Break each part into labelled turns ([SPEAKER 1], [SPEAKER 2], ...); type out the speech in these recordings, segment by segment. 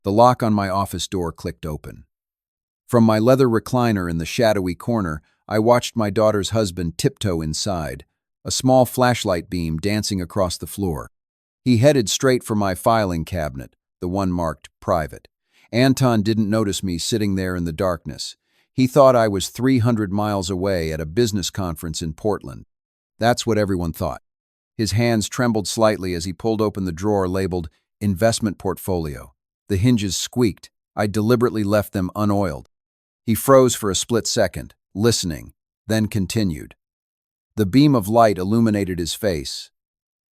[SPEAKER 1] The lock on my office door clicked open. From my leather recliner in the shadowy corner, I watched my daughter's husband tiptoe inside, a small flashlight beam dancing across the floor. He headed straight for my filing cabinet, the one marked private. Anton didn't notice me sitting there in the darkness. He thought I was 300 miles away at a business conference in Portland. That's what everyone thought. His hands trembled slightly as he pulled open the drawer labeled investment portfolio. The hinges squeaked. I deliberately left them unoiled. He froze for a split second, listening, then continued. The beam of light illuminated his face.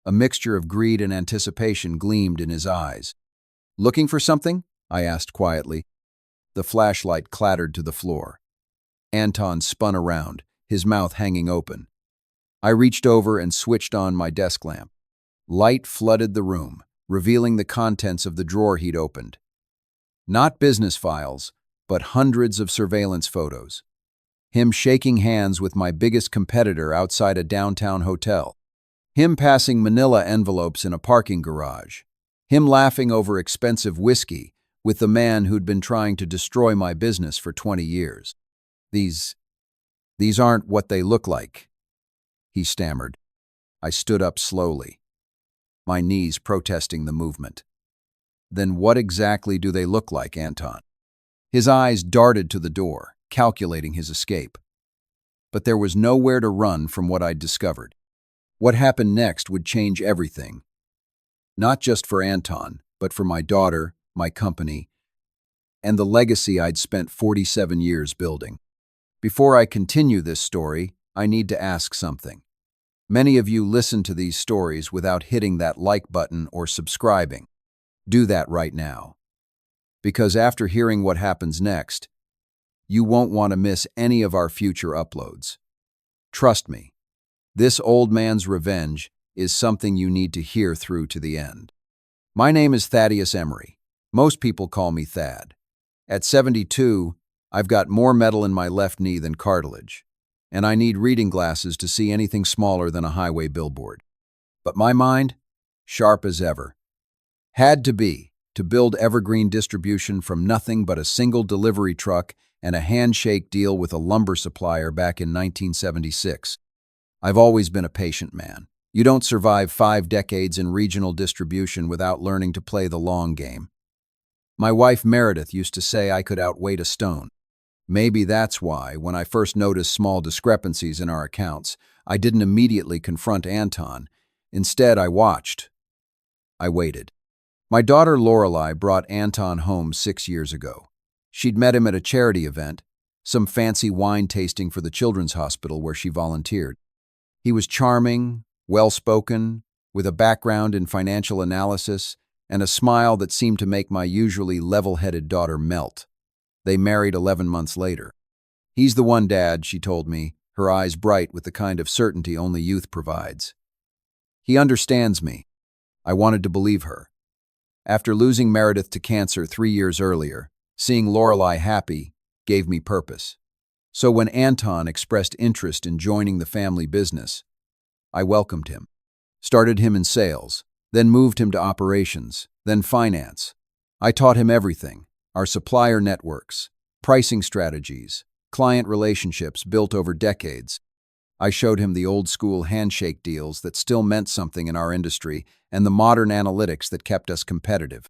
[SPEAKER 1] A mixture of greed and anticipation gleamed in his eyes. "Looking for something?" I asked quietly. The flashlight clattered to the floor. Anton spun around, his mouth hanging open. I reached over and switched on my desk lamp. Light flooded the room, revealing the contents of the drawer he'd opened. Not business files, but hundreds of surveillance photos. Him shaking hands with my biggest competitor outside a downtown hotel. Him passing manila envelopes in a parking garage. Him laughing over expensive whiskey with the man who'd been trying to destroy my business for 20 years. These aren't what they look like," he stammered. I stood up slowly, my knees protesting the movement. "Then what exactly do they look like, Anton?" His eyes darted to the door, calculating his escape. But there was nowhere to run from what I'd discovered. What happened next would change everything. Not just for Anton, but for my daughter, my company, and the legacy I'd spent 47 years building. Before I continue this story, I need to ask something. Many of you listen to these stories without hitting that like button or subscribing. Do that right now. Because after hearing what happens next, you won't want to miss any of our future uploads. Trust me, this old man's revenge is something you need to hear through to the end. My name is Thaddeus Emery. Most people call me Thad. At 72, I've got more metal in my left knee than cartilage, and I need reading glasses to see anything smaller than a highway billboard. But my mind, sharp as ever. Had to be, to build evergreen distribution from nothing but a single delivery truck and a handshake deal with a lumber supplier back in 1976. I've always been a patient man. You don't survive 5 decades in regional distribution without learning to play the long game. My wife Meredith used to say I could outweight a stone. Maybe that's why, when I first noticed small discrepancies in our accounts, I didn't immediately confront Anton. Instead, I watched. I waited. My daughter Lorelei brought Anton home 6 years ago. She'd met him at a charity event, some fancy wine tasting for the children's hospital where she volunteered. He was charming, well-spoken, with a background in financial analysis, and a smile that seemed to make my usually level-headed daughter melt. They married 11 months later. "He's the one, Dad," she told me, her eyes bright with the kind of certainty only youth provides. "He understands me." I wanted to believe her. After losing Meredith to cancer 3 years earlier, seeing Lorelei happy gave me purpose. So when Anton expressed interest in joining the family business, I welcomed him. Started him in sales, then moved him to operations, then finance. I taught him everything: our supplier networks, pricing strategies, client relationships built over decades. I showed him the old-school handshake deals that still meant something in our industry and the modern analytics that kept us competitive.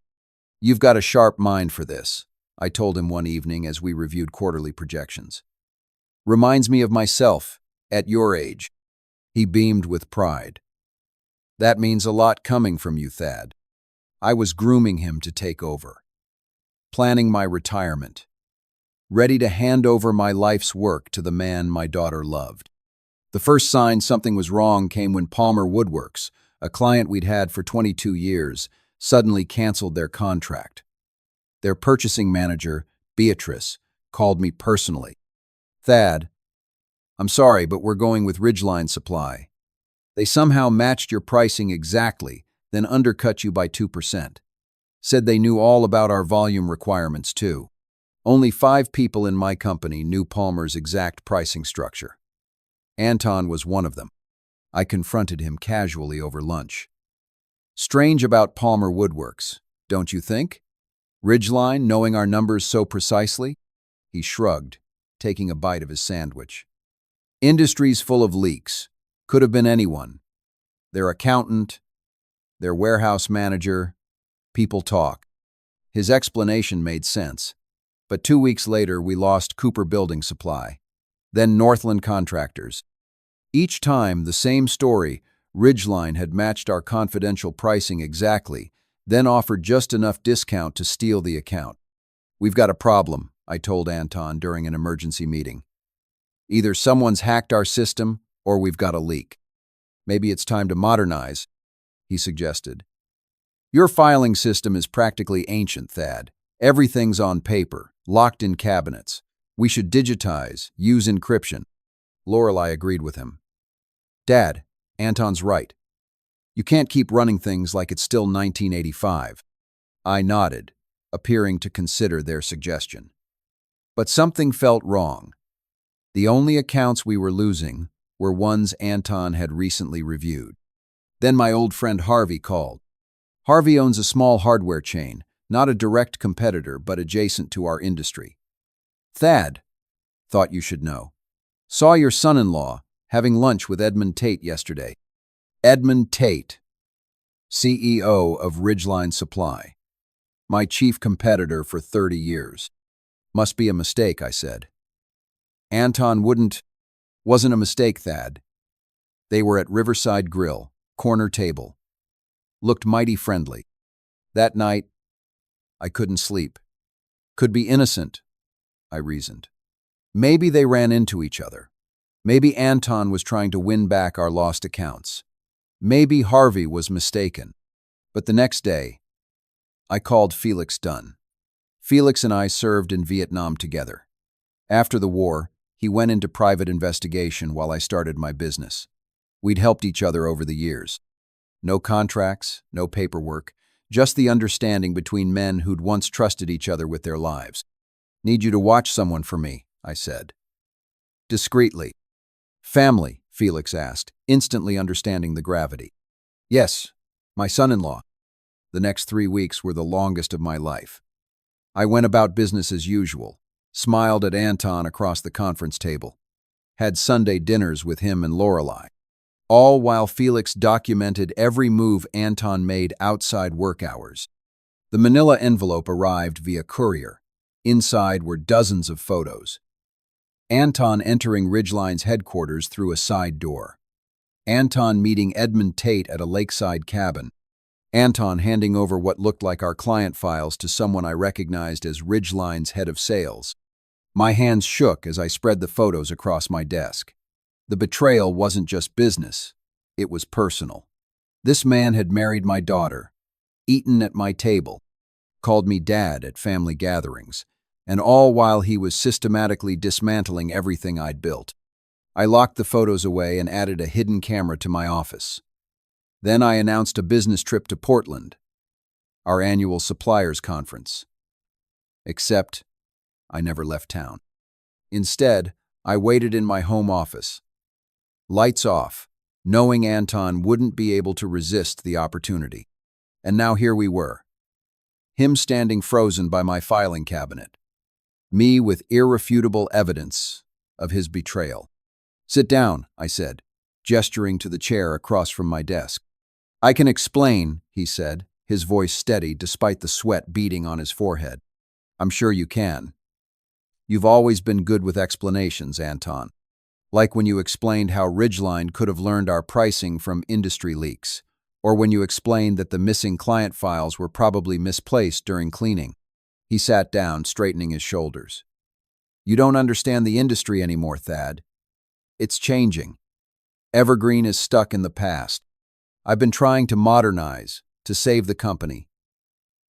[SPEAKER 1] "You've got a sharp mind for this," I told him one evening as we reviewed quarterly projections. "Reminds me of myself, at your age." He beamed with pride. "That means a lot coming from you, Thad." I was grooming him to take over. Planning my retirement. Ready to hand over my life's work to the man my daughter loved. The first sign something was wrong came when Palmer Woodworks, a client we'd had for 22 years, suddenly canceled their contract. Their purchasing manager, Beatrice, called me personally. "Thad, I'm sorry, but we're going with Ridgeline Supply. They somehow matched your pricing exactly, then undercut you by 2%. Said they knew all about our volume requirements too. Only 5 people in my company knew Palmer's exact pricing structure. Anton was one of them." I confronted him casually over lunch. "Strange about Palmer Woodworks, don't you think?" Ridgeline, knowing our numbers so precisely? He shrugged, taking a bite of his sandwich. Industry's full of leaks. Could have been anyone. Their accountant, their warehouse manager. People talk. His explanation made sense. But 2 weeks later, we lost Cooper Building Supply. Then Northland Contractors. Each time, the same story. Ridgeline had matched our confidential pricing exactly, then offered just enough discount to steal the account. We've got a problem, I told Anton during an emergency meeting. Either someone's hacked our system, or we've got a leak. Maybe it's time to modernize, he suggested. Your filing system is practically ancient, Thad. Everything's on paper, locked in cabinets. We should digitize, use encryption. Lorelei agreed with him. Dad, Anton's right. You can't keep running things like it's still 1985. I nodded, appearing to consider their suggestion. But something felt wrong. The only accounts we were losing were ones Anton had recently reviewed. Then my old friend Harvey called. Harvey owns a small hardware chain, not a direct competitor, but adjacent to our industry. Thad, thought you should know. Saw your son-in-law having lunch with Edmund Tate yesterday. Edmund Tate, CEO of Ridgeline Supply. My chief competitor for 30 years. Must be a mistake, I said. Anton wasn't a mistake, Thad. They were at Riverside Grill, corner table. Looked mighty friendly. That night, I couldn't sleep. Could be innocent, I reasoned. Maybe they ran into each other. Maybe Anton was trying to win back our lost accounts. Maybe Harvey was mistaken. But the next day, I called Felix Dunn. Felix and I served in Vietnam together. After the war, he went into private investigation while I started my business. We'd helped each other over the years. No contracts, no paperwork, just the understanding between men who'd once trusted each other with their lives. Need you to watch someone for me, I said. Discreetly. Family, Felix asked, instantly understanding the gravity. Yes, my son-in-law. The next 3 weeks were the longest of my life. I went about business as usual, smiled at Anton across the conference table, had Sunday dinners with him and Lorelei, all while Felix documented every move Anton made outside work hours. The manila envelope arrived via courier. Inside were dozens of photos. Anton entering Ridgeline's headquarters through a side door. Anton meeting Edmund Tate at a lakeside cabin. Anton handing over what looked like our client files to someone I recognized as Ridgeline's head of sales. My hands shook as I spread the photos across my desk. The betrayal wasn't just business, it was personal. This man had married my daughter, eaten at my table, called me dad at family gatherings, and all while he was systematically dismantling everything I'd built. I locked the photos away and added a hidden camera to my office. Then I announced a business trip to Portland, our annual suppliers conference. Except, I never left town. Instead, I waited in my home office. Lights off, knowing Anton wouldn't be able to resist the opportunity. And now here we were. Him standing frozen by my filing cabinet. Me with irrefutable evidence of his betrayal. Sit down, I said, gesturing to the chair across from my desk. I can explain, he said, his voice steady despite the sweat beading on his forehead. I'm sure you can. You've always been good with explanations, Anton. Like when you explained how Ridgeline could have learned our pricing from industry leaks, or when you explained that the missing client files were probably misplaced during cleaning. He sat down, straightening his shoulders. You don't understand the industry anymore, Thad. It's changing. Evergreen is stuck in the past. I've been trying to modernize, to save the company.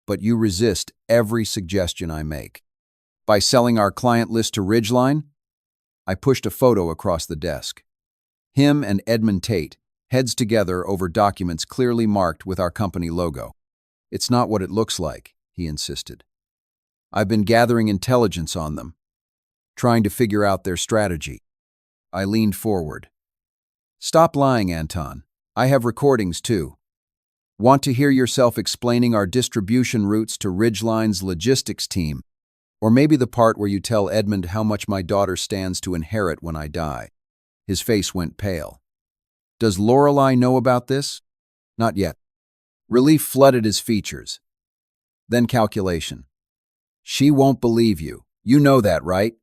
[SPEAKER 1] But you resist every suggestion I make. By selling our client list to Ridgeline, I pushed a photo across the desk. Him and Edmund Tate, heads together over documents clearly marked with our company logo. It's not what it looks like, he insisted. I've been gathering intelligence on them, trying to figure out their strategy. I leaned forward. Stop lying, Anton. I have recordings too. Want to hear yourself explaining our distribution routes to Ridgeline's logistics team? Or maybe the part where you tell Edmund how much my daughter stands to inherit when I die. His face went pale. Does Lorelei know about this? Not yet. Relief flooded his features. Then calculation. She won't believe you. You know that, right?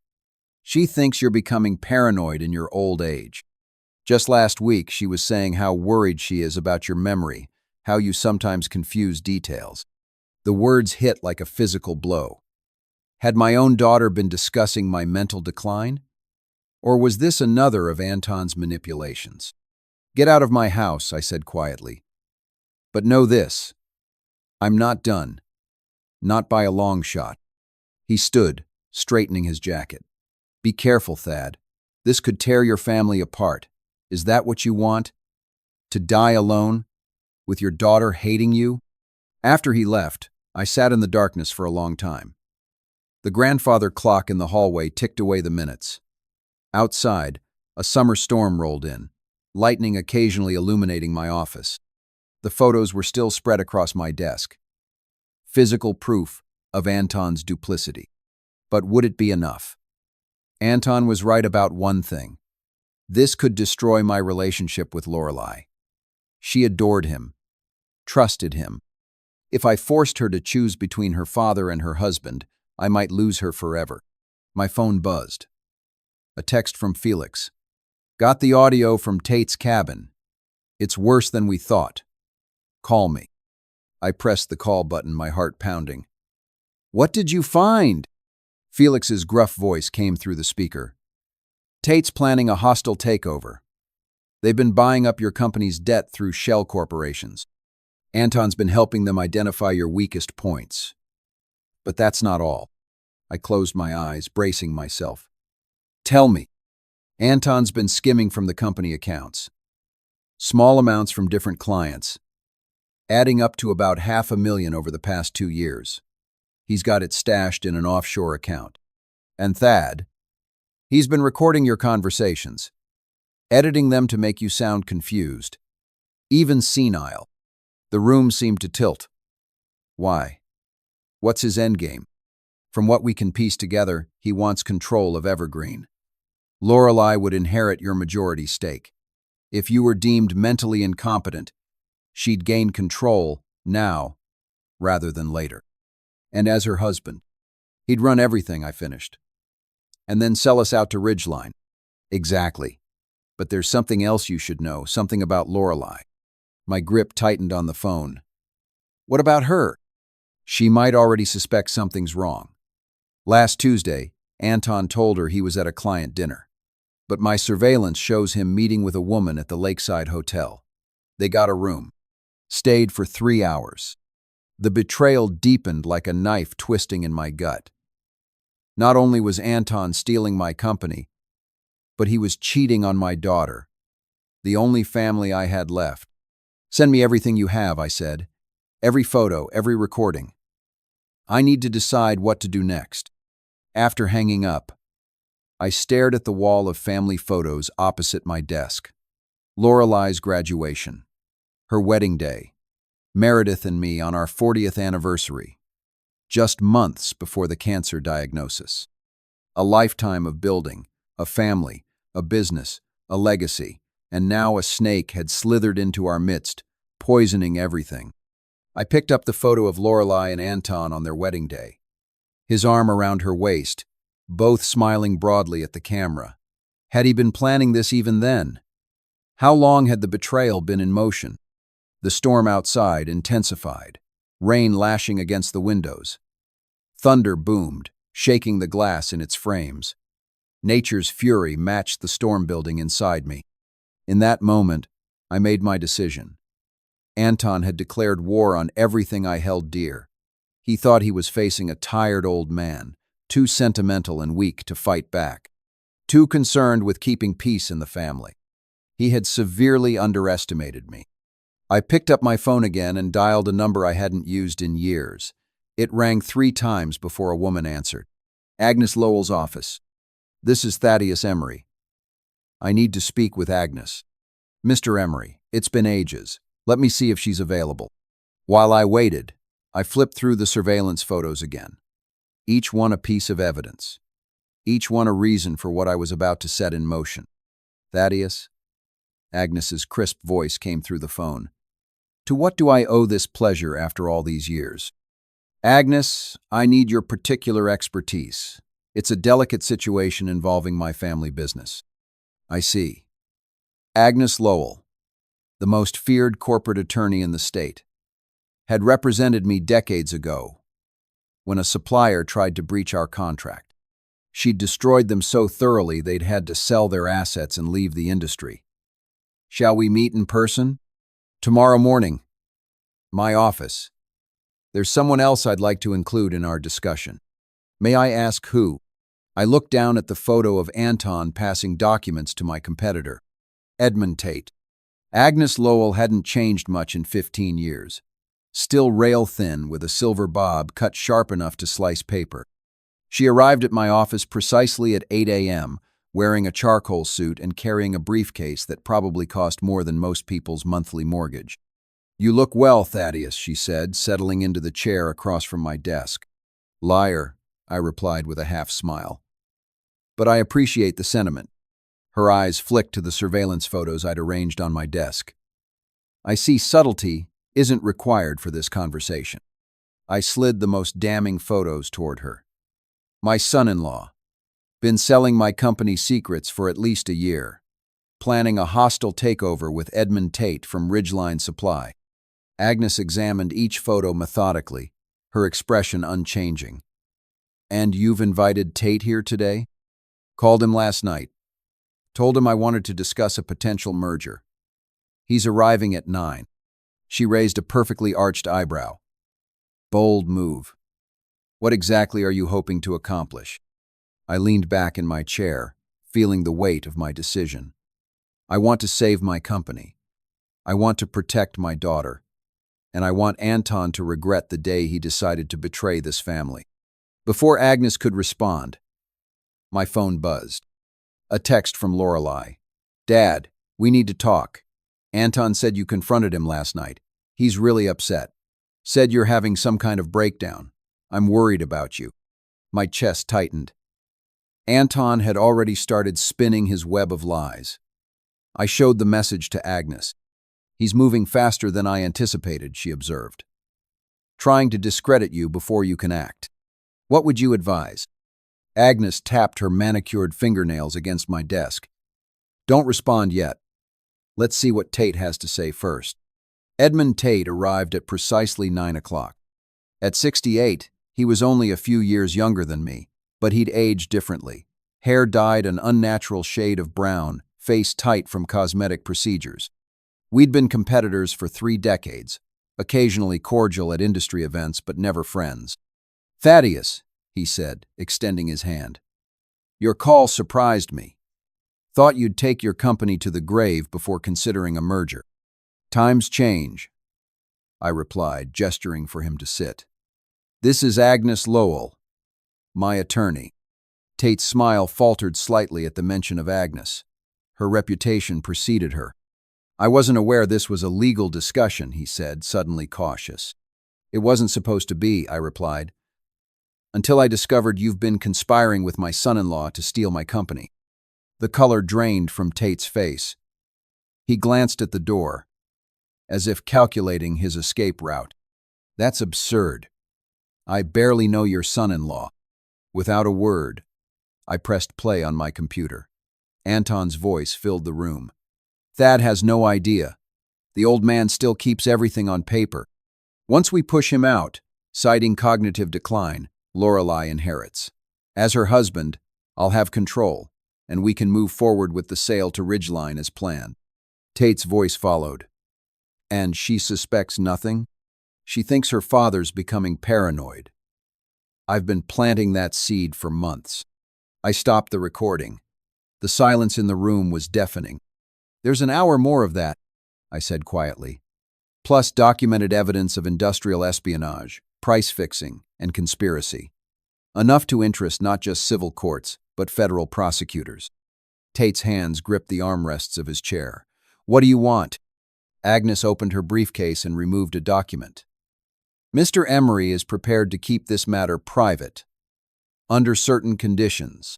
[SPEAKER 1] She thinks you're becoming paranoid in your old age. Just last week, she was saying how worried she is about your memory, how you sometimes confuse details. The words hit like a physical blow. Had my own daughter been discussing my mental decline? Or was this another of Anton's manipulations? Get out of my house, I said quietly. But know this, I'm not done. Not by a long shot. He stood, straightening his jacket. Be careful, Thad. This could tear your family apart. Is that what you want? To die alone? With your daughter hating you? After he left, I sat in the darkness for a long time. The grandfather clock in the hallway ticked away the minutes. Outside, a summer storm rolled in, lightning occasionally illuminating my office. The photos were still spread across my desk. Physical proof of Anton's duplicity. But would it be enough? Anton was right about one thing. This could destroy my relationship with Lorelei. She adored him, trusted him. If I forced her to choose between her father and her husband, I might lose her forever. My phone buzzed. A text from Felix. Got the audio from Tate's cabin. It's worse than we thought. Call me. I pressed the call button, my heart pounding. What did you find? Felix's gruff voice came through the speaker. Tate's planning a hostile takeover. They've been buying up your company's debt through shell corporations. Anton's been helping them identify your weakest points. But that's not all. I closed my eyes, bracing myself. Tell me. Anton's been skimming from the company accounts. Small amounts from different clients, adding up to about $500,000 over the past 2 years. He's got it stashed in an offshore account. And Thad, he's been recording your conversations, editing them to make you sound confused, even senile. The room seemed to tilt. Why? What's his endgame? From what we can piece together, he wants control of Evergreen. Lorelei would inherit your majority stake. If you were deemed mentally incompetent, she'd gain control now rather than later. And as her husband, he'd run everything, I finished. And then sell us out to Ridgeline. Exactly. But there's something else you should know, something about Lorelei. My grip tightened on the phone. What about her? She might already suspect something's wrong. Last Tuesday, Anton told her he was at a client dinner. But my surveillance shows him meeting with a woman at the Lakeside Hotel. They got a room. Stayed for 3 hours. The betrayal deepened like a knife twisting in my gut. Not only was Anton stealing my company, but he was cheating on my daughter, the only family I had left. Send me everything you have, I said. Every photo, every recording. I need to decide what to do next. After hanging up, I stared at the wall of family photos opposite my desk. Lorelei's graduation, her wedding day, Meredith and me on our 40th anniversary, just months before the cancer diagnosis. A lifetime of building, a family, a business, a legacy, and now a snake had slithered into our midst, poisoning everything. I picked up the photo of Lorelei and Anton on their wedding day, his arm around her waist, both smiling broadly at the camera. Had he been planning this even then? How long had the betrayal been in motion? The storm outside intensified, rain lashing against the windows. Thunder boomed, shaking the glass in its frames. Nature's fury matched the storm building inside me. In that moment, I made my decision. Anton had declared war on everything I held dear. He thought he was facing a tired old man, too sentimental and weak to fight back, too concerned with keeping peace in the family. He had severely underestimated me. I picked up my phone again and dialed a number I hadn't used in years. It rang 3 times before a woman answered. Agnes Lowell's office. This is Thaddeus Emery. I need to speak with Agnes. Mr. Emery, it's been ages. Let me see if she's available. While I waited, I flipped through the surveillance photos again, each one a piece of evidence, each one a reason for what I was about to set in motion. Thaddeus? Agnes's crisp voice came through the phone. To what do I owe this pleasure after all these years? Agnes, I need your particular expertise. It's a delicate situation involving my family business. I see. Agnes Lowell, the most feared corporate attorney in the state, had represented me decades ago when a supplier tried to breach our contract. She'd destroyed them so thoroughly they'd had to sell their assets and leave the industry. Shall we meet in person? Tomorrow morning. My office. There's someone else I'd like to include in our discussion. May I ask who? I looked down at the photo of Anton passing documents to my competitor, Edmund Tate. Agnes Lowell hadn't changed much in 15 years. Still rail-thin with a silver bob cut sharp enough to slice paper. She arrived at my office precisely at 8 a.m., wearing a charcoal suit and carrying a briefcase that probably cost more than most people's monthly mortgage. You look well, Thaddeus, she said, settling into the chair across from my desk. Liar, I replied with a half-smile. But I appreciate the sentiment. Her eyes flicked to the surveillance photos I'd arranged on my desk. I see subtlety isn't required for this conversation. I slid the most damning photos toward her. My son-in-law. Been selling my company secrets for at least a year. Planning a hostile takeover with Edmund Tate from Ridgeline Supply. Agnes examined each photo methodically, her expression unchanging. And you've invited Tate here today? Called him last night. Told him I wanted to discuss a potential merger. He's arriving at 9. She raised a perfectly arched eyebrow. Bold move. What exactly are you hoping to accomplish? I leaned back in my chair, feeling the weight of my decision. I want to save my company. I want to protect my daughter. And I want Anton to regret the day he decided to betray this family. Before Agnes could respond, my phone buzzed. A text from Lorelei. Dad, we need to talk. Anton said you confronted him last night. He's really upset. Said you're having some kind of breakdown. I'm worried about you. My chest tightened. Anton had already started spinning his web of lies. I showed the message to Agnes. He's moving faster than I anticipated, she observed. Trying to discredit you before you can act. What would you advise? Agnes tapped her manicured fingernails against my desk. Don't respond yet. Let's see what Tate has to say first. Edmund Tate arrived at precisely 9 o'clock. At 68, he was only a few years younger than me, but he'd aged differently. Hair dyed an unnatural shade of brown, face tight from cosmetic procedures. We'd been competitors for 3 decades, occasionally cordial at industry events but never friends. Thaddeus, he said, extending his hand. Your call surprised me. Thought you'd take your company to the grave before considering a merger. Times change, I replied, gesturing for him to sit. This is Agnes Lowell, my attorney. Tate's smile faltered slightly at the mention of Agnes. Her reputation preceded her. I wasn't aware this was a legal discussion, he said, suddenly cautious. It wasn't supposed to be, I replied. Until I discovered you've been conspiring with my son-in-law to steal my company. The color drained from Tate's face. He glanced at the door, as if calculating his escape route. That's absurd. I barely know your son-in-law. Without a word, I pressed play on my computer. Anton's voice filled the room. Thad has no idea. The old man still keeps everything on paper. Once we push him out, citing cognitive decline, Lorelei inherits. As her husband, I'll have control, and we can move forward with the sale to Ridgeline as planned. Tate's voice followed. And she suspects nothing? She thinks her father's becoming paranoid. I've been planting that seed for months. I stopped the recording. The silence in the room was deafening. There's an hour more of that, I said quietly. Plus documented evidence of industrial espionage, price fixing, and conspiracy. Enough to interest not just civil courts, but federal prosecutors. Tate's hands gripped the armrests of his chair. What do you want? Agnes opened her briefcase and removed a document. Mr. Emery is prepared to keep this matter private, under certain conditions.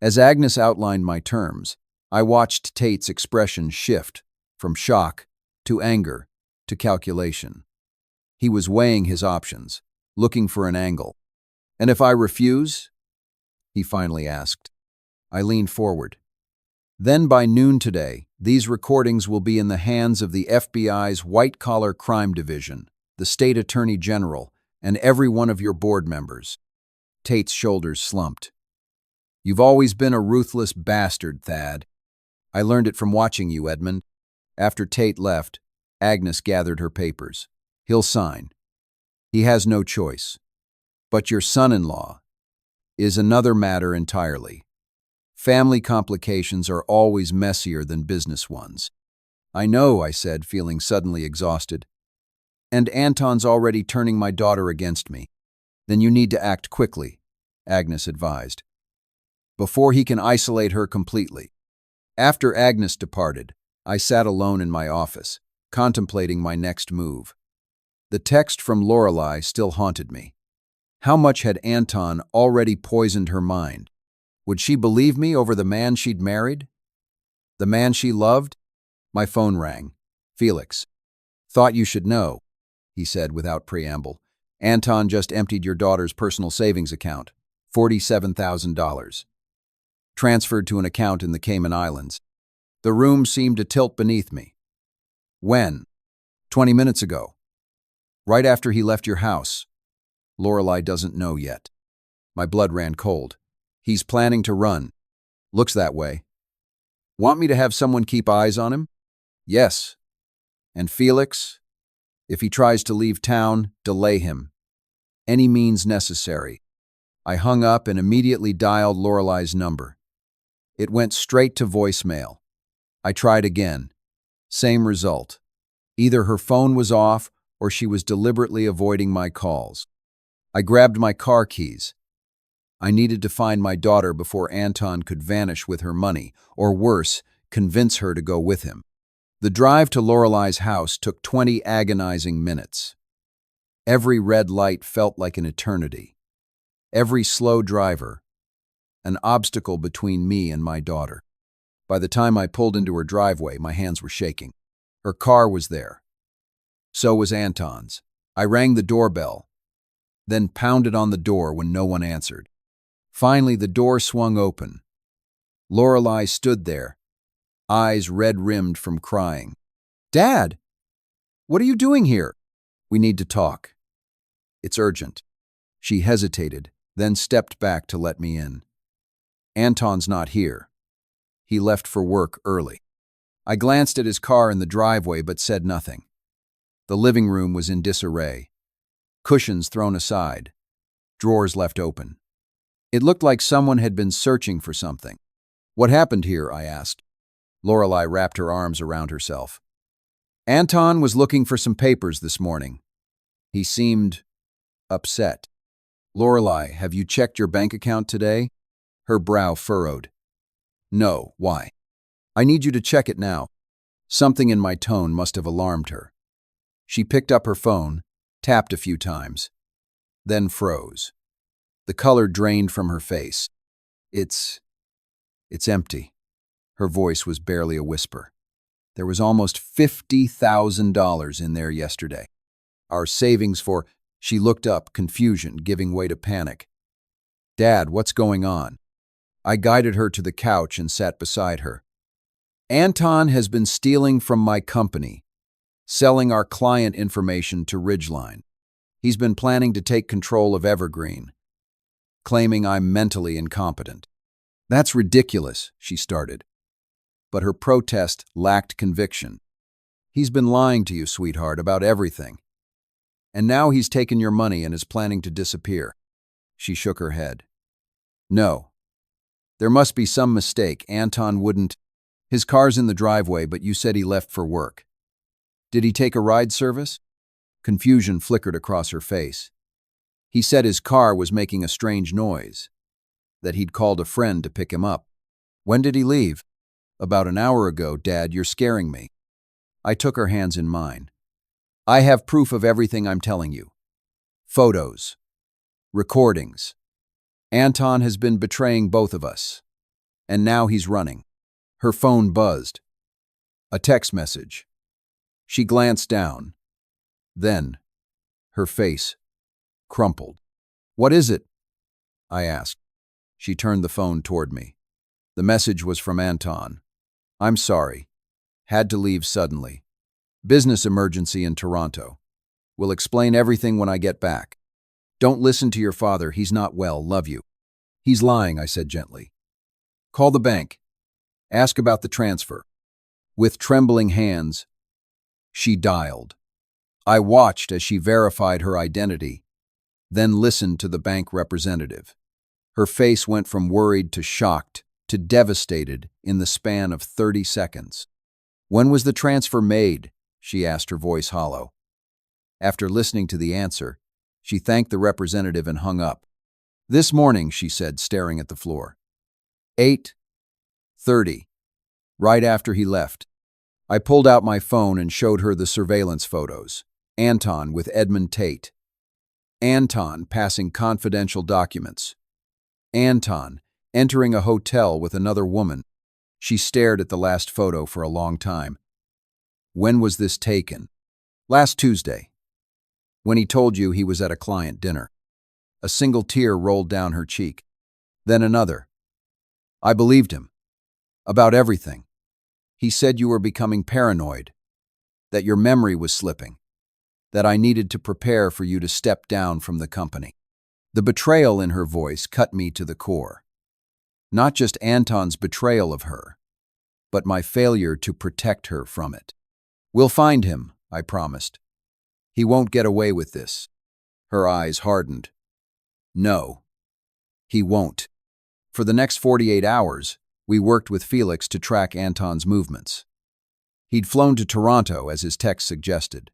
[SPEAKER 1] As Agnes outlined my terms, I watched Tate's expression shift from shock to anger to calculation. He was weighing his options, looking for an angle. "And if I refuse?" he finally asked. I leaned forward. "Then by noon today, these recordings will be in the hands of the FBI's White-Collar Crime Division, the State Attorney General, and every one of your board members." Tate's shoulders slumped. "You've always been a ruthless bastard, Thad. I learned it from watching you, Edmund." After Tate left, Agnes gathered her papers. "He'll sign. He has no choice. But your son-in-law is another matter entirely. Family complications are always messier than business ones." "I know," I said, feeling suddenly exhausted. "And Anton's already turning my daughter against me." "Then you need to act quickly," Agnes advised, "before he can isolate her completely." After Agnes departed, I sat alone in my office, contemplating my next move. The text from Lorelei still haunted me. How much had Anton already poisoned her mind? Would she believe me over the man she'd married? The man she loved? My phone rang. "Felix. Thought you should know," he said without preamble. "Anton just emptied your daughter's personal savings account, $47,000. Transferred to an account in the Cayman Islands." The room seemed to tilt beneath me. "When?" 20 minutes ago. Right after he left your house." "Lorelei doesn't know yet." My blood ran cold. "He's planning to run." "Looks that way." "Want me to have someone keep eyes on him?" "Yes." "And Felix? If he tries to leave town, delay him. Any means necessary." I hung up and immediately dialed Lorelei's number. It went straight to voicemail. I tried again. Same result. Either her phone was off or she was deliberately avoiding my calls. I grabbed my car keys. I needed to find my daughter before Anton could vanish with her money, or worse, convince her to go with him. The drive to Lorelei's house took 20 agonizing minutes. Every red light felt like an eternity. Every slow driver, an obstacle between me and my daughter. By the time I pulled into her driveway, my hands were shaking. Her car was there. So was Anton's. I rang the doorbell, then pounded on the door when no one answered. Finally, the door swung open. Lorelei stood there, eyes red-rimmed from crying. "Dad, what are you doing here?" "We need to talk. It's urgent." She hesitated, then stepped back to let me in. "Anton's not here. He left for work early." I glanced at his car in the driveway but said nothing. The living room was in disarray. Cushions thrown aside, drawers left open. It looked like someone had been searching for something. "What happened here?" I asked. Lorelei wrapped her arms around herself. "Anton was looking for some papers this morning. He seemed upset." "Lorelei, have you checked your bank account today?" Her brow furrowed. "No, why?" "I need you to check it now." Something in my tone must have alarmed her. She picked up her phone, tapped a few times, then froze. The color drained from her face. It's empty." Her voice was barely a whisper. "There was almost $50,000 in there yesterday. Our savings for—" She looked up, confusion giving way to panic. "Dad, what's going on?" I guided her to the couch and sat beside her. "Anton has been stealing from my company, selling our client information to Ridgeline. He's been planning to take control of Evergreen, claiming I'm mentally incompetent." "That's ridiculous," she started. But her protest lacked conviction. "He's been lying to you, sweetheart, about everything. And now he's taken your money and is planning to disappear." She shook her head. "No. There must be some mistake. Anton wouldn't. His car's in the driveway, but you said he left for work. Did he take a ride service?" Confusion flickered across her face. "He said his car was making a strange noise, that he'd called a friend to pick him up." "When did he leave?" "About an hour ago, Dad. You're scaring me." I took her hands in mine. "I have proof of everything I'm telling you. Photos. Recordings. Anton has been betraying both of us. And now he's running. Her phone buzzed. A text message. She glanced down. Then, her face crumpled. "What is it?" I asked. She turned the phone toward me. The message was from Anton. "I'm sorry. Had to leave suddenly. Business emergency in Toronto. Will explain everything when I get back. Don't listen to your father. He's not well. Love you." "He's lying," I said gently. "Call the bank. Ask about the transfer." With trembling hands, she dialed. I watched as she verified her identity, then listened to the bank representative. Her face went from worried to shocked to devastated in the span of 30 seconds. "When was the transfer made?" she asked, her voice hollow. After listening to the answer, she thanked the representative and hung up. "This morning," she said, staring at the floor. 8:30, right after he left. I pulled out my phone and showed her the surveillance photos. Anton with Edmund Tate. Anton passing confidential documents. Anton entering a hotel with another woman. She stared at the last photo for a long time. "When was this taken?" "Last Tuesday, when he told you he was at a client dinner." A single tear rolled down her cheek. Then another. "I believed him. About everything. He said you were becoming paranoid, that your memory was slipping, that I needed to prepare for you to step down from the company." The betrayal in her voice cut me to the core. Not just Anton's betrayal of her, but my failure to protect her from it. "We'll find him," I promised. "He won't get away with this." Her eyes hardened. "No, he won't." For the next 48 hours, we worked with Felix to track Anton's movements. He'd flown to Toronto, as his text suggested.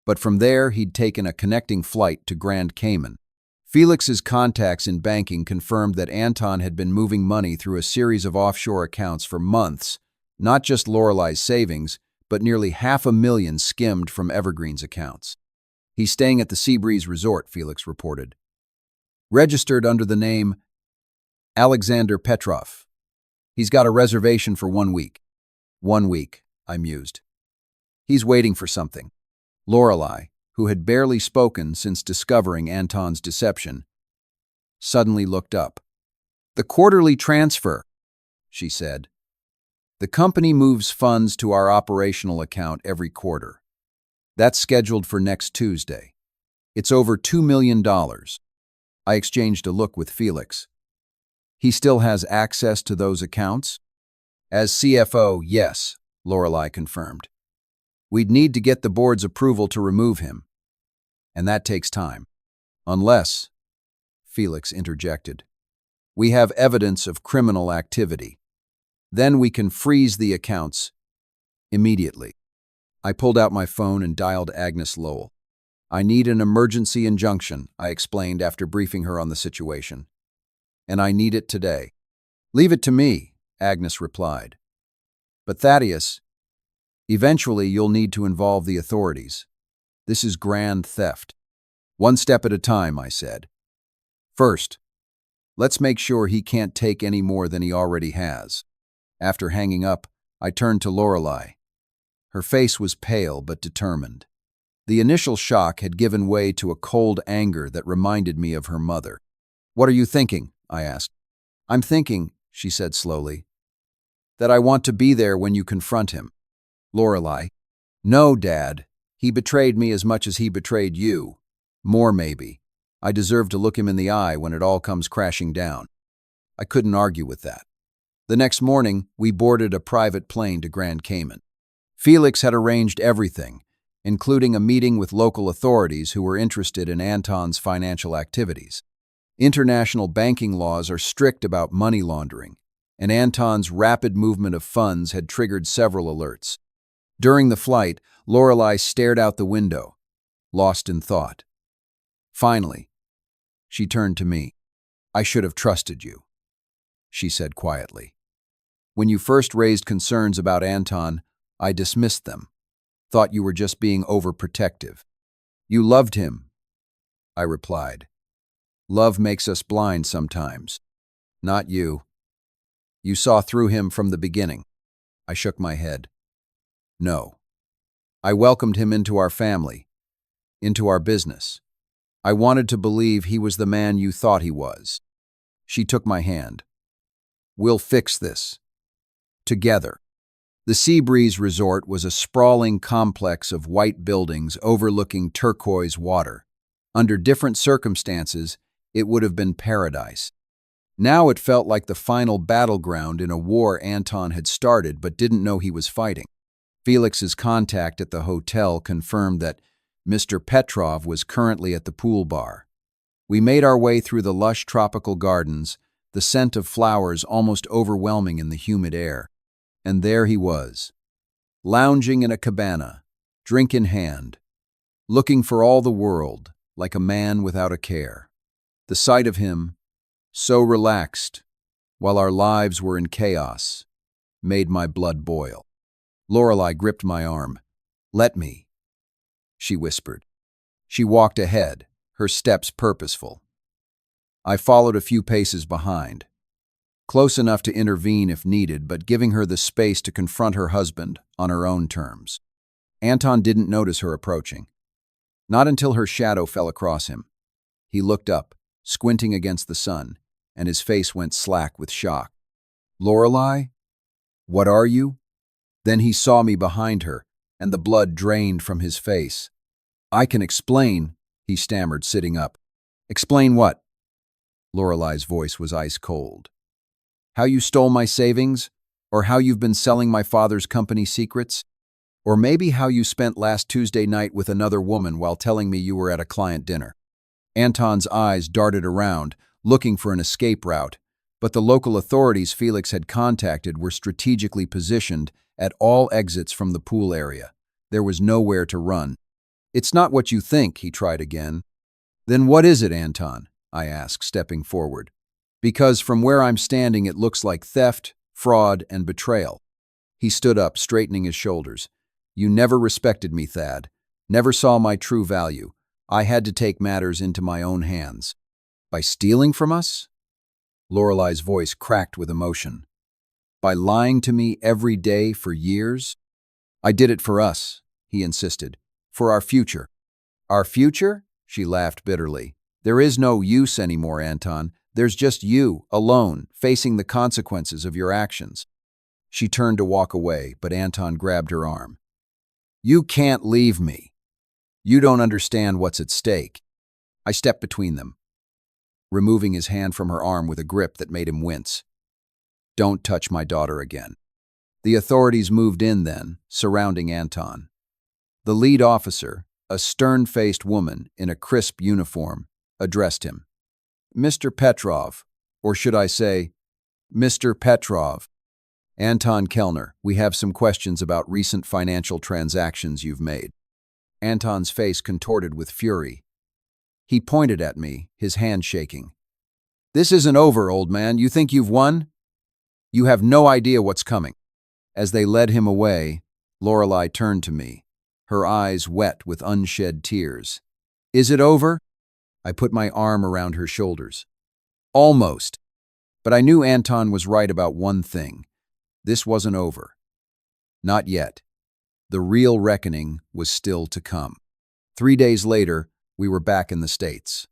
[SPEAKER 1] But from there, he'd taken a connecting flight to Grand Cayman. Felix's contacts in banking confirmed that Anton had been moving money through a series of offshore accounts for months, not just Lorelei's savings, but nearly $500,000 skimmed from Evergreen's accounts. "He's staying at the Seabreeze Resort," Felix reported. "Registered under the name Alexander Petrov. He's got a reservation for 1 week." 1 week, I mused. He's waiting for something. Lorelei, who had barely spoken since discovering Anton's deception, suddenly looked up. "The quarterly transfer," she said. "The company moves funds to our operational account every quarter. That's scheduled for next Tuesday. It's over $2 million. I exchanged a look with Felix. "He still has access to those accounts?" "As CFO, yes," Lorelei confirmed. "We'd need to get the board's approval to remove him. And that takes time. Unless," Felix interjected, "we have evidence of criminal activity. Then we can freeze the accounts immediately." I pulled out my phone and dialed Agnes Lowell. "I need an emergency injunction," I explained after briefing her on the situation. "And I need it today." "Leave it to me," Agnes replied. "But Thaddeus, eventually you'll need to involve the authorities. This is grand theft." "One step at a time," I said. "First, let's make sure he can't take any more than he already has." After hanging up, I turned to Lorelei. Her face was pale but determined. The initial shock had given way to a cold anger that reminded me of her mother. "What are you thinking?" I asked. "I'm thinking," she said slowly, "that I want to be there when you confront him." Lorelei: "No, Dad. He betrayed me as much as he betrayed you. More, maybe. I deserve to look him in the eye when it all comes crashing down." I couldn't argue with that. The next morning, we boarded a private plane to Grand Cayman. Felix had arranged everything, including a meeting with local authorities who were interested in Anton's financial activities. International banking laws are strict about money laundering, and Anton's rapid movement of funds had triggered several alerts. During the flight, Lorelei stared out the window, lost in thought. Finally, she turned to me. "I should have trusted you," she said quietly. "When you first raised concerns about Anton, I dismissed them, thought you were just being overprotective. You loved him, I replied. Love makes us blind sometimes. Not you. You saw through him from the beginning. I shook my head. No. I welcomed him into our family, into our business. I wanted to believe he was the man you thought he was. She took my hand. We'll fix this. Together. The Seabreeze Resort was a sprawling complex of white buildings overlooking turquoise water. Under different circumstances, it would have been paradise. Now it felt like the final battleground in a war Anton had started but didn't know he was fighting. Felix's contact at the hotel confirmed that Mr. Petrov was currently at the pool bar. We made our way through the lush tropical gardens, the scent of flowers almost overwhelming in the humid air. And there he was, lounging in a cabana, drink in hand, looking for all the world, like a man without a care. The sight of him, so relaxed, while our lives were in chaos, made my blood boil. Lorelei gripped my arm. Let me, she whispered. She walked ahead, her steps purposeful. I followed a few paces behind, close enough to intervene if needed, but giving her the space to confront her husband on her own terms. Anton didn't notice her approaching. Not until her shadow fell across him. He looked up, squinting against the sun, and his face went slack with shock. Lorelei? What are you? Then he saw me behind her, and the blood drained from his face. I can explain, he stammered, sitting up. Explain what? Lorelei's voice was ice cold. How you stole my savings? Or how you've been selling my father's company secrets? Or maybe how you spent last Tuesday night with another woman while telling me you were at a client dinner. Anton's eyes darted around, looking for an escape route, but the local authorities Felix had contacted were strategically positioned at all exits from the pool area. There was nowhere to run. It's not what you think, he tried again. Then what is it, Anton? I asked, stepping forward. Because from where I'm standing it looks like theft, fraud, and betrayal. He stood up, straightening his shoulders. You never respected me, Thad. Never saw my true value. I had to take matters into my own hands. By stealing from us? Lorelei's voice cracked with emotion. By lying to me every day for years? I did it for us, he insisted. For our future. Our future? She laughed bitterly. There is no use anymore, Anton. There's just you, alone, facing the consequences of your actions. She turned to walk away, but Anton grabbed her arm. You can't leave me. You don't understand what's at stake. I stepped between them, removing his hand from her arm with a grip that made him wince. Don't touch my daughter again. The authorities moved in then, surrounding Anton. The lead officer, a stern-faced woman in a crisp uniform, addressed him. Mr. Petrov, or should I say, Mr. Petrov. Anton Kellner, we have some questions about recent financial transactions you've made. Anton's face contorted with fury. He pointed at me, his hand shaking. This isn't over, old man. You think you've won? You have no idea what's coming. As they led him away, Lorelei turned to me, her eyes wet with unshed tears. Is it over? I put my arm around her shoulders. Almost. But I knew Anton was right about one thing. This wasn't over. Not yet. The real reckoning was still to come. 3 days later, we were back in the States.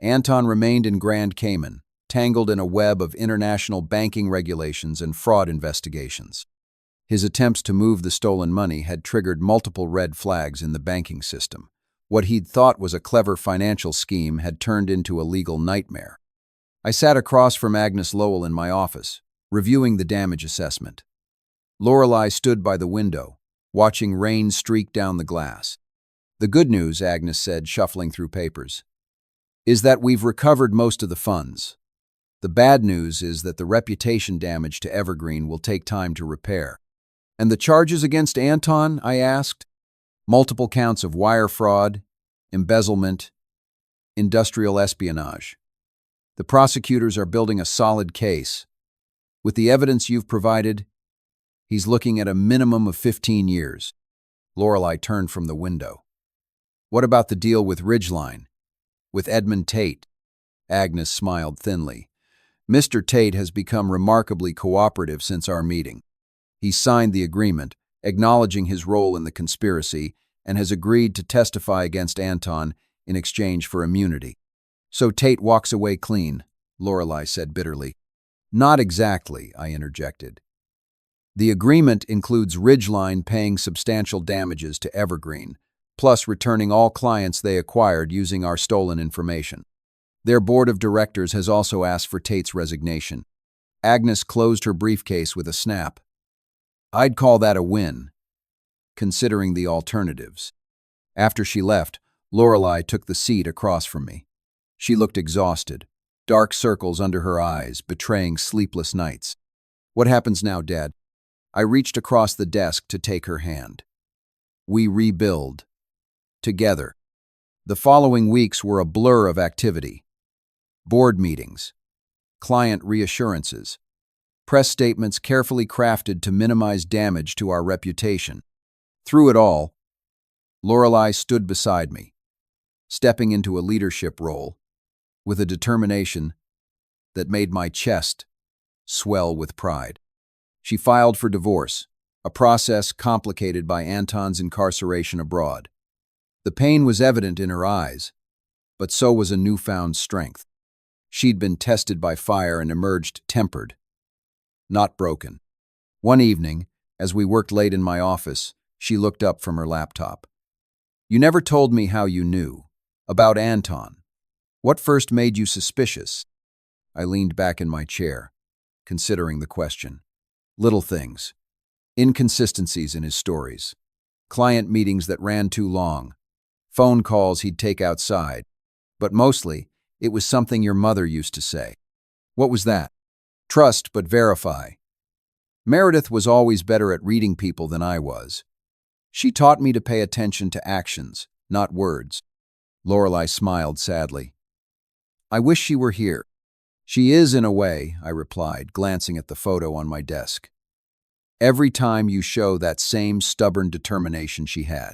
[SPEAKER 1] Anton remained in Grand Cayman, tangled in a web of international banking regulations and fraud investigations. His attempts to move the stolen money had triggered multiple red flags in the banking system. What he'd thought was a clever financial scheme had turned into a legal nightmare. I sat across from Agnes Lowell in my office, reviewing the damage assessment. Lorelei stood by the window, watching rain streak down the glass. The good news, Agnes said, shuffling through papers, is that we've recovered most of the funds. The bad news is that the reputation damage to Evergreen will take time to repair. And the charges against Anton, I asked? Multiple counts of wire fraud, embezzlement, industrial espionage. The prosecutors are building a solid case. With the evidence you've provided, he's looking at a minimum of 15 years. Lorelei turned from the window. What about the deal with Ridgeline? With Edmund Tate. Agnes smiled thinly. Mr. Tate has become remarkably cooperative since our meeting. He signed the agreement, acknowledging his role in the conspiracy, and has agreed to testify against Anton in exchange for immunity. So Tate walks away clean, Lorelei said bitterly. Not exactly, I interjected. The agreement includes Ridgeline paying substantial damages to Evergreen, plus returning all clients they acquired using our stolen information. Their board of directors has also asked for Tate's resignation. Agnes closed her briefcase with a snap. I'd call that a win, considering the alternatives. After she left, Lorelei took the seat across from me. She looked exhausted, dark circles under her eyes, betraying sleepless nights. What happens now, Dad? I reached across the desk to take her hand. We rebuild. Together. The following weeks were a blur of activity. Board meetings. Client reassurances. Press statements carefully crafted to minimize damage to our reputation. Through it all, Lorelei stood beside me, stepping into a leadership role with a determination that made my chest swell with pride. She filed for divorce, a process complicated by Anton's incarceration abroad. The pain was evident in her eyes, but so was a newfound strength. She'd been tested by fire and emerged tempered, not broken. One evening, as we worked late in my office, she looked up from her laptop. You never told me how you knew. About Anton. What first made you suspicious? I leaned back in my chair, considering the question. Little things. Inconsistencies in his stories. Client meetings that ran too long. Phone calls he'd take outside. But mostly, it was something your mother used to say. What was that? Trust but verify. Meredith was always better at reading people than I was. She taught me to pay attention to actions, not words. Lorelei smiled sadly. I wish she were here. She is in a way, I replied, glancing at the photo on my desk. Every time you show that same stubborn determination she had.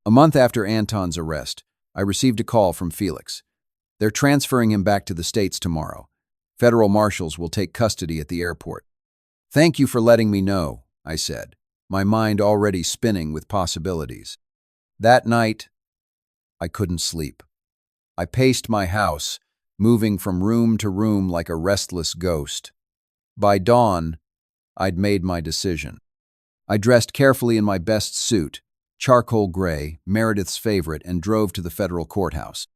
[SPEAKER 1] A month after Anton's arrest, I received a call from Felix. They're transferring him back to the States tomorrow. Federal marshals will take custody at the airport. Thank you for letting me know, I said, my mind already spinning with possibilities. That night, I couldn't sleep. I paced my house, moving from room to room like a restless ghost. By dawn, I'd made my decision. I dressed carefully in my best suit, charcoal gray, Meredith's favorite, and drove to the federal courthouse.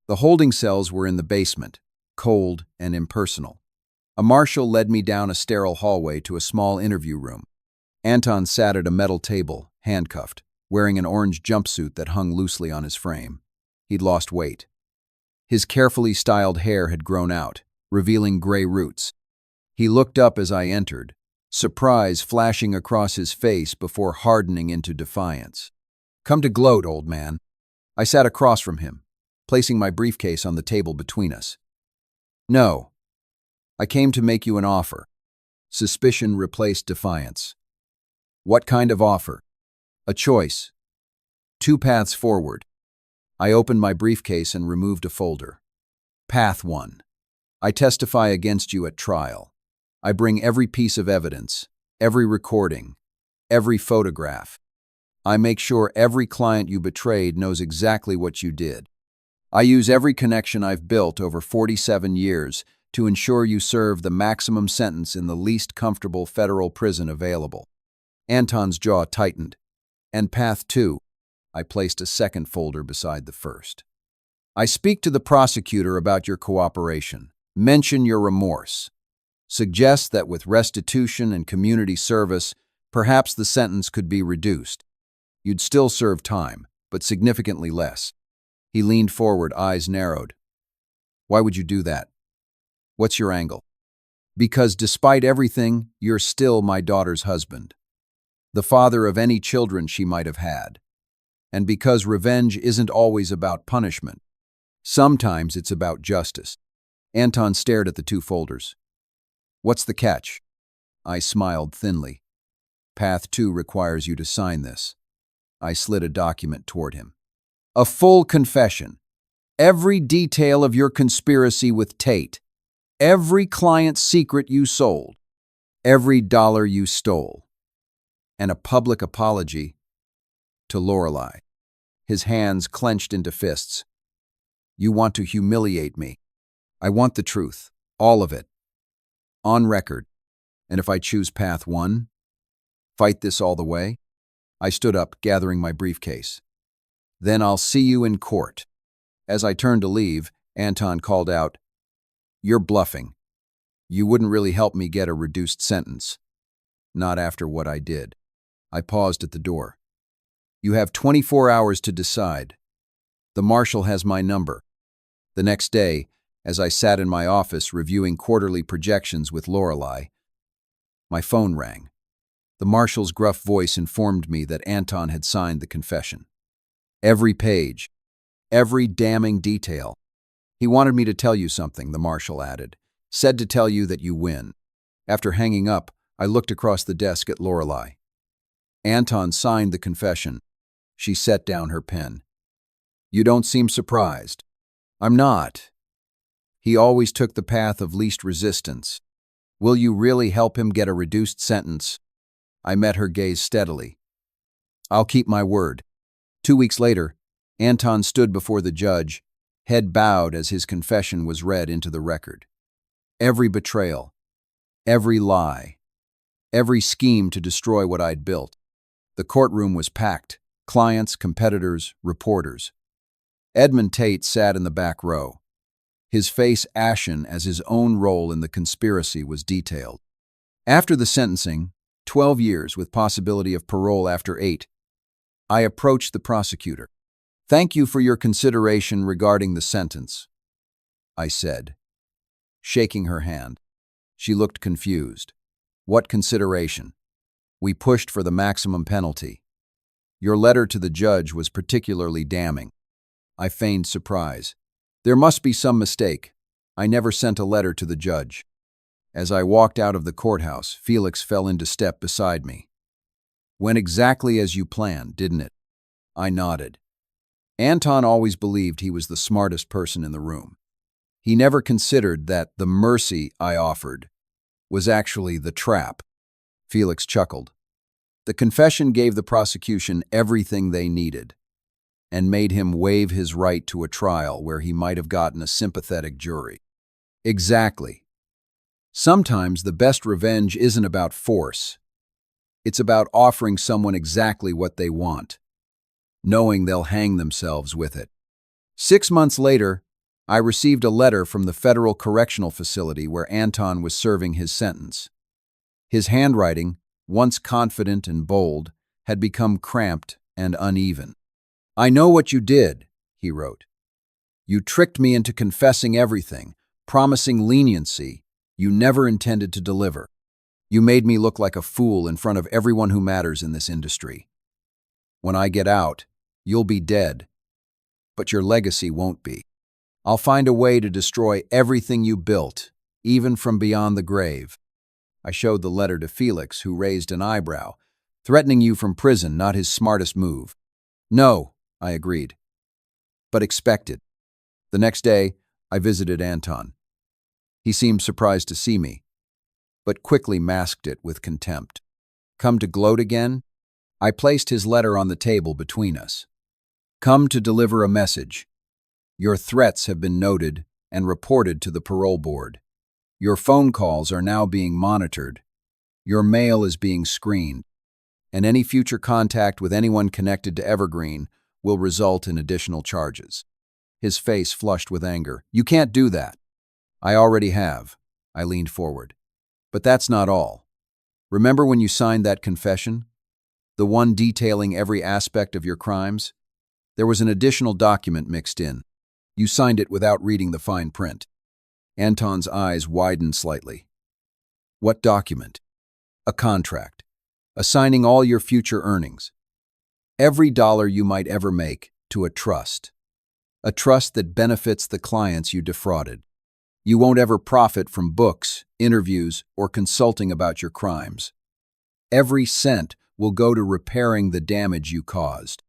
[SPEAKER 1] The holding cells were in the basement, cold and impersonal. A marshal led me down a sterile hallway to a small interview room. Anton sat at a metal table, handcuffed, wearing an orange jumpsuit that hung loosely on his frame. He'd lost weight. His carefully styled hair had grown out, revealing gray roots. He looked up as I entered, surprise flashing across his face before hardening into defiance. Come to gloat, old man. I sat across from him, placing my briefcase on the table between us. No. I came to make you an offer. Suspicion replaced defiance. What kind of offer? A choice. 2 paths forward. I opened my briefcase and removed a folder. Path 1. I testify against you at trial. I bring every piece of evidence, every recording, every photograph. I make sure every client you betrayed knows exactly what you did. I use every connection I've built over 47 years to ensure you serve the maximum sentence in the least comfortable federal prison available. Anton's jaw tightened. And path 2. I placed a second folder beside the first. I speak to the prosecutor about your cooperation. Mention your remorse. Suggest that with restitution and community service, perhaps the sentence could be reduced. You'd still serve time, but significantly less. He leaned forward, eyes narrowed. Why would you do that? What's your angle? Because despite everything, you're still my daughter's husband, the father of any children she might have had. And because revenge isn't always about punishment. Sometimes it's about justice. Anton stared at the 2 folders. What's the catch? I smiled thinly. Path 2 requires you to sign this. I slid a document toward him. A full confession. Every detail of your conspiracy with Tate. Every client's secret you sold. Every dollar you stole. And a public apology to Lorelei. His hands clenched into fists. You want to humiliate me. I want the truth. All of it. On record. And if I choose path one, fight this all the way? I stood up, gathering my briefcase. Then I'll see you in court. As I turned to leave, Anton called out, You're bluffing. You wouldn't really help me get a reduced sentence. Not after what I did. I paused at the door. You have 24 hours to decide. The marshal has my number. The next day, as I sat in my office reviewing quarterly projections with Lorelei, my phone rang. The marshal's gruff voice informed me that Anton had signed the confession. Every page, every damning detail. He wanted me to tell you something, the marshal added. Said to tell you that you win. After hanging up, I looked across the desk at Lorelei. Anton signed the confession. She set down her pen. You don't seem surprised. I'm not. He always took the path of least resistance. Will you really help him get a reduced sentence? I met her gaze steadily. I'll keep my word. 2 weeks later, Anton stood before the judge, head bowed as his confession was read into the record. Every betrayal, every lie, every scheme to destroy what I'd built. The courtroom was packed. Clients, competitors, reporters. Edmund Tate sat in the back row, his face ashen as his own role in the conspiracy was detailed. After the sentencing, 12 years with possibility of parole after 8, I approached the prosecutor. Thank you for your consideration regarding the sentence, I said, shaking her hand. She looked confused. What consideration? We pushed for the maximum penalty. Your letter to the judge was particularly damning. I feigned surprise. There must be some mistake. I never sent a letter to the judge. As I walked out of the courthouse, Felix fell into step beside me. Went exactly as you planned, didn't it? I nodded. Anton always believed he was the smartest person in the room. He never considered that the mercy I offered was actually the trap. Felix chuckled. The confession gave the prosecution everything they needed and made him waive his right to a trial where he might have gotten a sympathetic jury. Exactly. Sometimes the best revenge isn't about force. It's about offering someone exactly what they want, knowing they'll hang themselves with it. 6 months later, I received a letter from the Federal Correctional Facility where Anton was serving his sentence. His handwriting, once confident and bold, had become cramped and uneven. I know what you did, he wrote. You tricked me into confessing everything, promising leniency you never intended to deliver. You made me look like a fool in front of everyone who matters in this industry. When I get out, you'll be dead, but your legacy won't be. I'll find a way to destroy everything you built, even from beyond the grave. I showed the letter to Felix, who raised an eyebrow. Threatening you from prison, not his smartest move. No, I agreed. But expected. The next day, I visited Anton. He seemed surprised to see me, but quickly masked it with contempt. Come to gloat again? I placed his letter on the table between us. Come to deliver a message. Your threats have been noted and reported to the parole board. Your phone calls are now being monitored. Your mail is being screened. And any future contact with anyone connected to Evergreen will result in additional charges. His face flushed with anger. You can't do that. I already have. I leaned forward. But that's not all. Remember when you signed that confession? The one detailing every aspect of your crimes? There was an additional document mixed in. You signed it without reading the fine print. Anton's eyes widened slightly. What document? A contract, assigning all your future earnings, every dollar you might ever make, to a trust that benefits the clients you defrauded. You won't ever profit from books, interviews, or consulting about your crimes. Every cent will go to repairing the damage you caused.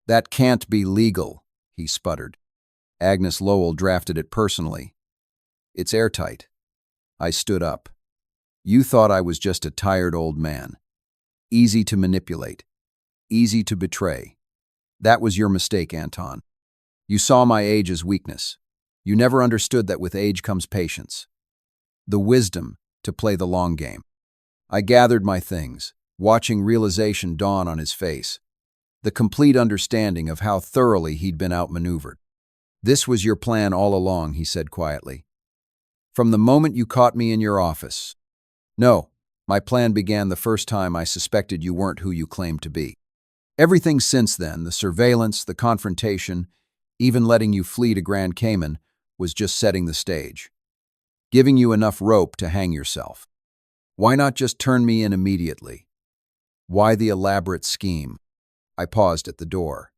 [SPEAKER 1] That can't be legal, he sputtered. Agnes Lowell drafted it personally. It's airtight. I stood up. You thought I was just a tired old man. Easy to manipulate. Easy to betray. That was your mistake, Anton. You saw my age as weakness. You never understood that with age comes patience. The wisdom to play the long game. I gathered my things, watching realization dawn on his face. The complete understanding of how thoroughly he'd been outmaneuvered. This was your plan all along, he said quietly. From the moment you caught me in your office. No, my plan began the first time I suspected you weren't who you claimed to be. Everything since then, the surveillance, the confrontation, even letting you flee to Grand Cayman, was just setting the stage. Giving you enough rope to hang yourself. Why not just turn me in immediately? Why the elaborate scheme? I paused at the door.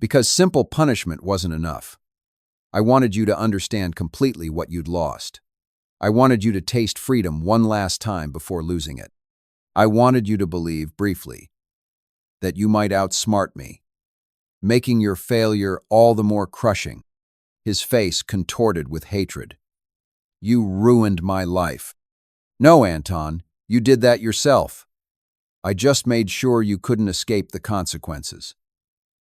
[SPEAKER 1] Because simple punishment wasn't enough. I wanted you to understand completely what you'd lost. I wanted you to taste freedom one last time before losing it. I wanted you to believe, briefly, that you might outsmart me, making your failure all the more crushing. His face contorted with hatred. You ruined my life. No, Anton, you did that yourself. I just made sure you couldn't escape the consequences.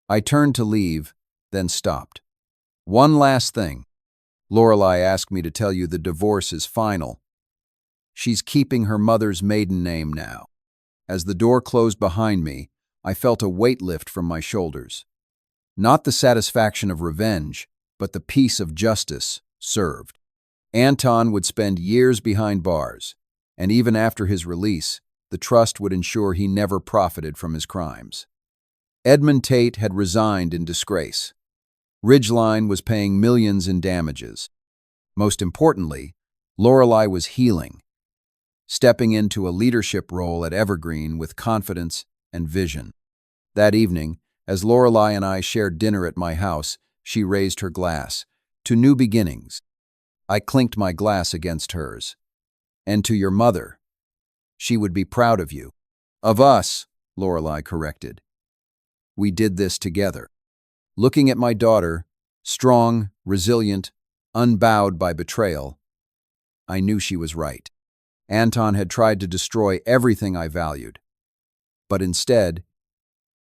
[SPEAKER 1] I turned to leave, then stopped. One last thing. Lorelei asked me to tell you the divorce is final. She's keeping her mother's maiden name now. As the door closed behind me, I felt a weight lift from my shoulders. Not the satisfaction of revenge, but the peace of justice served. Anton would spend years behind bars, and even after his release, the trust would ensure he never profited from his crimes. Edmund Tate had resigned in disgrace. Ridgeline was paying millions in damages. Most importantly, Lorelei was healing, stepping into a leadership role at Evergreen with confidence and vision. That evening, as Lorelei and I shared dinner at my house, she raised her glass. To new beginnings. I clinked my glass against hers. And to your mother. She would be proud of you. Of us, Lorelei corrected. We did this together. Looking at my daughter, strong, resilient, unbowed by betrayal, I knew she was right. Anton had tried to destroy everything I valued. But instead,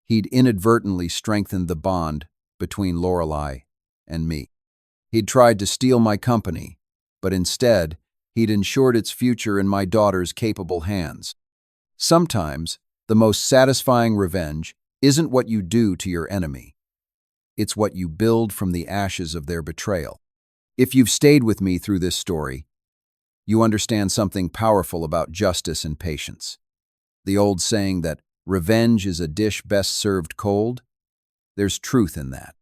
[SPEAKER 1] he'd inadvertently strengthened the bond between Lorelei and me. He'd tried to steal my company, but instead, he'd ensured its future in my daughter's capable hands. Sometimes, the most satisfying revenge isn't what you do to your enemy. It's what you build from the ashes of their betrayal. If you've stayed with me through this story, you understand something powerful about justice and patience. The old saying that revenge is a dish best served cold, there's truth in that.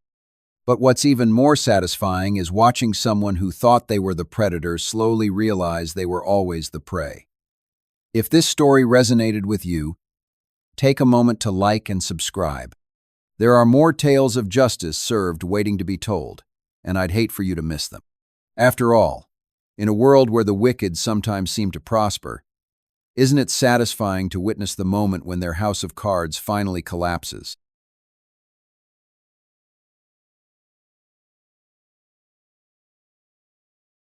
[SPEAKER 1] But what's even more satisfying is watching someone who thought they were the predator slowly realize they were always the prey. If this story resonated with you, take a moment to like and subscribe. There are more tales of justice served waiting to be told, and I'd hate for you to miss them. After all, in a world where the wicked sometimes seem to prosper, isn't it satisfying to witness the moment when their house of cards finally collapses?